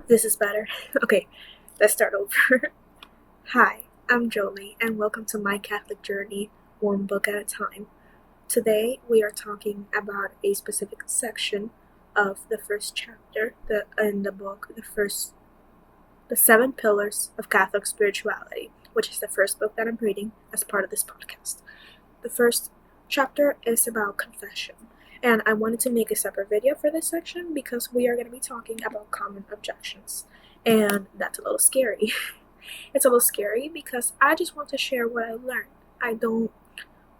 This is better. Okay, let's start over. Hi, I'm Jolie, and welcome to my Catholic journey, one book at a time. Today, we are talking about a specific section of the first chapter in the book, the 7 Pillars of Catholic Spirituality, which is the first book that I'm reading as part of this podcast. The first chapter is about confession, and I wanted to make a separate video for this section because we are going to be talking about common objections, and that's a little scary. It's a little scary because I just want to share what I learned. I don't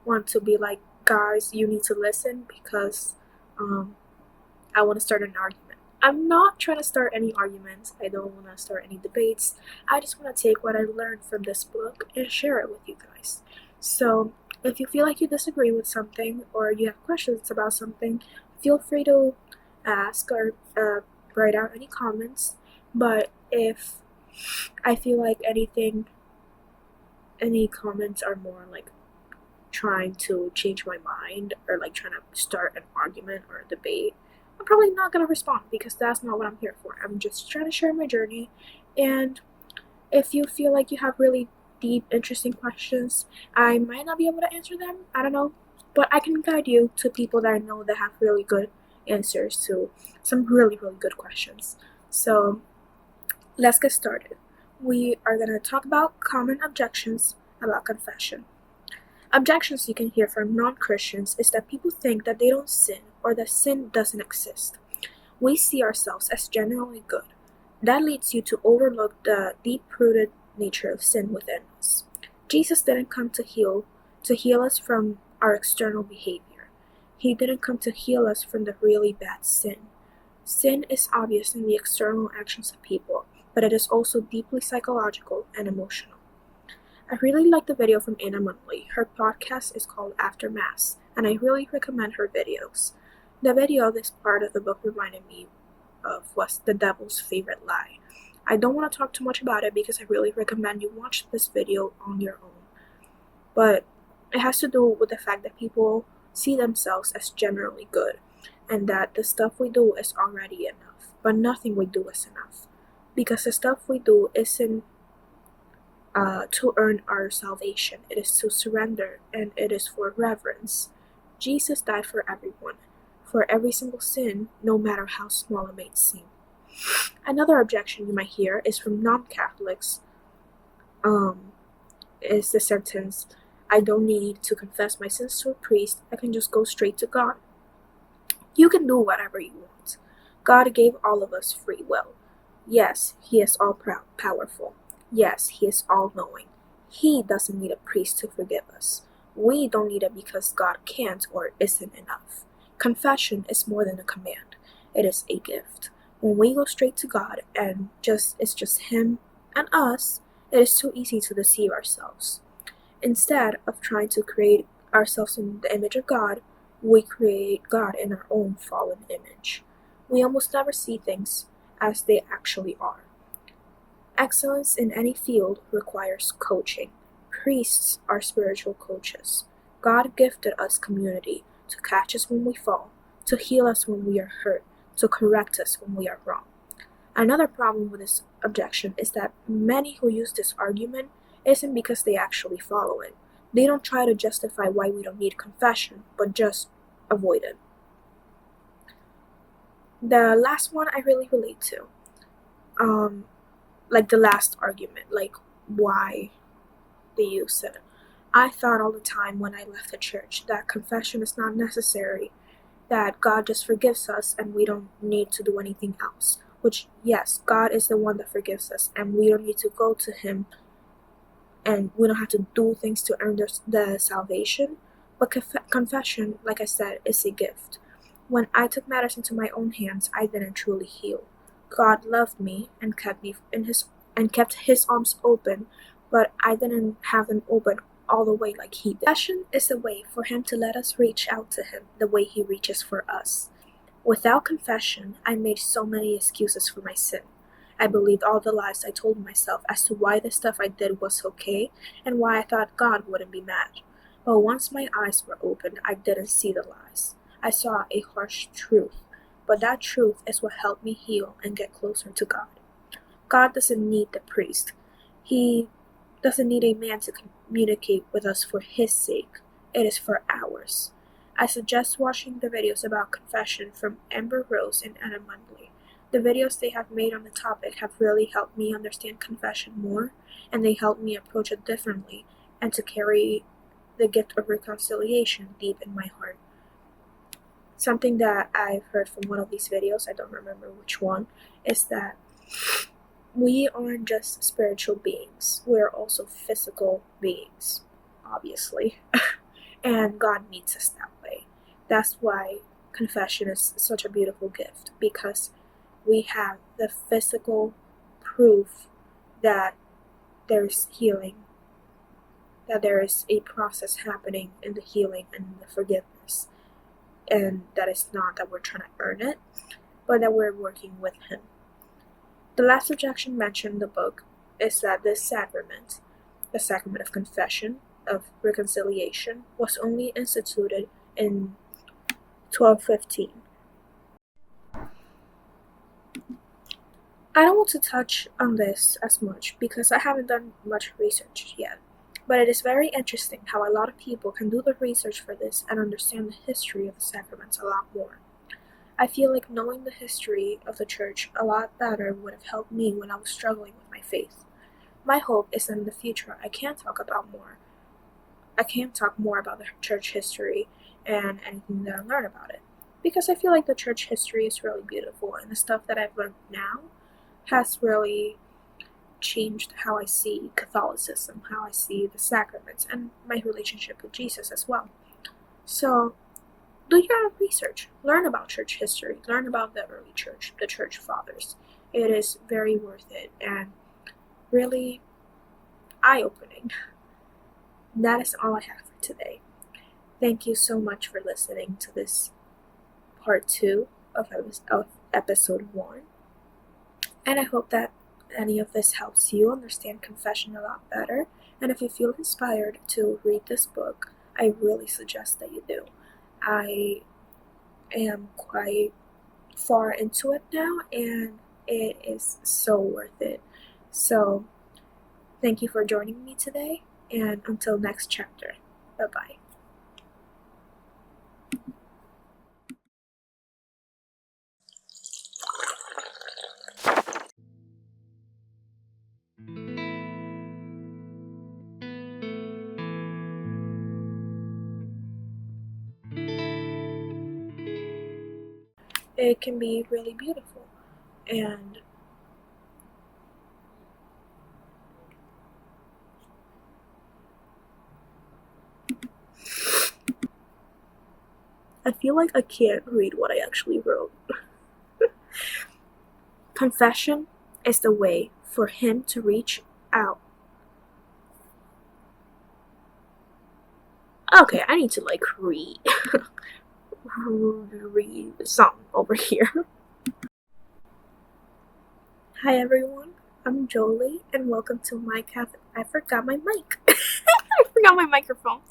want to be like, guys, you need to listen because I want to start an argument. I'm not trying to start any arguments. I don't want to start any debates. I just want to take what I learned from this book and share it with you guys. So, if you feel like you disagree with something or you have questions about something, feel free to ask or write out any comments. But if I feel like any comments are more like trying to change my mind or like trying to start an argument or a debate, I'm probably not going to respond because that's not what I'm here for. I'm just trying to share my journey. And if you feel like you have really deep, interesting questions, I might not be able to answer them. I don't know. But I can guide you to people that I know that have really good answers to some really, really good questions. So let's get started. We are going to talk about common objections about confession. Objections you can hear from non-Christians is that people think that they don't sin or that sin doesn't exist. We see ourselves as generally good. That leads you to overlook the deep-rooted nature of sin within us. Jesus didn't come to heal us from our external behavior. He didn't come to heal us from the really bad sin. Sin is obvious in the external actions of people, but it is also deeply psychological and emotional. I really like the video from Anna Munley. Her podcast is called After Mass, and I really recommend her videos. The video this part of the book reminded me of was The Devil's Favorite Lie. I don't want to talk too much about it because I really recommend you watch this video on your own. But it has to do with the fact that people see themselves as generally good, and that the stuff we do is already enough, but nothing we do is enough. Because the stuff we do isn't to earn our salvation. It is to surrender, and it is for reverence. Jesus died for everyone, for every single sin, no matter how small it may seem. Another objection you might hear is from non-Catholics, is the sentence, I don't need to confess my sins to a priest, I can just go straight to God. You can do whatever you want. God gave all of us free will. Yes, He is all-powerful. Yes, He is all-knowing. He doesn't need a priest to forgive us. We don't need it because God can't or isn't enough. Confession is more than a command. It is a gift. When we go straight to God and it's just Him and us, it is too easy to deceive ourselves. Instead of trying to create ourselves in the image of God, we create God in our own fallen image. We almost never see things as they actually are. Excellence in any field requires coaching. Priests are spiritual coaches. God gifted us community to catch us when we fall, to heal us when we are hurt, to correct us when we are wrong. Another problem with this objection is that many who use this argument isn't because they actually follow it. They don't try to justify why we don't need confession, but just avoid it. The last one I really relate to. Like the last argument, like why they use it. I thought all the time when I left the church that confession is not necessary, that God just forgives us and we don't need to do anything else. Which, yes, God is the one that forgives us and we don't need to go to Him and we don't have to do things to earn the salvation. But confession, like I said, is a gift. When I took matters into my own hands, I didn't truly heal. God loved me and kept His arms open, but I didn't have them open all the way like He did. Confession is a way for Him to let us reach out to Him the way He reaches for us. Without confession, I made so many excuses for my sin. I believed all the lies I told myself as to why the stuff I did was okay and why I thought God wouldn't be mad. But once my eyes were opened, I didn't see the lies. I saw a harsh truth. But that truth is what helped me heal and get closer to God. God doesn't need the priest. He doesn't need a man to communicate with us for his sake. It is for ours. I suggest watching the videos about confession from Amber Rose and Anna Mundley. The videos they have made on the topic have really helped me understand confession more, and they help me approach it differently and to carry the gift of reconciliation deep in my heart. Something that I've heard from one of these videos, I don't remember which one, is that we aren't just spiritual beings, we're also physical beings, obviously. And God meets us that way. That's why confession is such a beautiful gift, because we have the physical proof that there's healing, that there is a process happening in the healing and the forgiveness, and that it's not that we're trying to earn it, but that we're working with Him. The last objection mentioned in the book is that this sacrament, the sacrament of confession, of reconciliation, was only instituted in 1215. I don't want to touch on this as much because I haven't done much research yet, but it is very interesting how a lot of people can do the research for this and understand the history of the sacraments a lot more. I feel like knowing the history of the church a lot better would have helped me when I was struggling with my faith. My hope is that in the future I can talk more about the church history and anything that I learn about it, because I feel like the church history is really beautiful, and the stuff that I've learned now has really changed how I see Catholicism, how I see the sacraments, and my relationship with Jesus as well. So do your research, learn about church history, learn about the early church, the church fathers. It is very worth it and really eye-opening. That is all I have for today. Thank you so much for listening to this part 2 of episode 1. And I hope that any of this helps you understand confession a lot better. And if you feel inspired to read this book, I really suggest that you do. I am quite far into it now, and it is so worth it. So, thank you for joining me today, and until next chapter, bye-bye. It can be really beautiful, and I feel like I can't read what I actually wrote. Confession is the way for Him to reach out. Okay, I need to read something over here. Hi everyone, I'm Jolie, and welcome to my cafe. I forgot my mic. I forgot my microphone.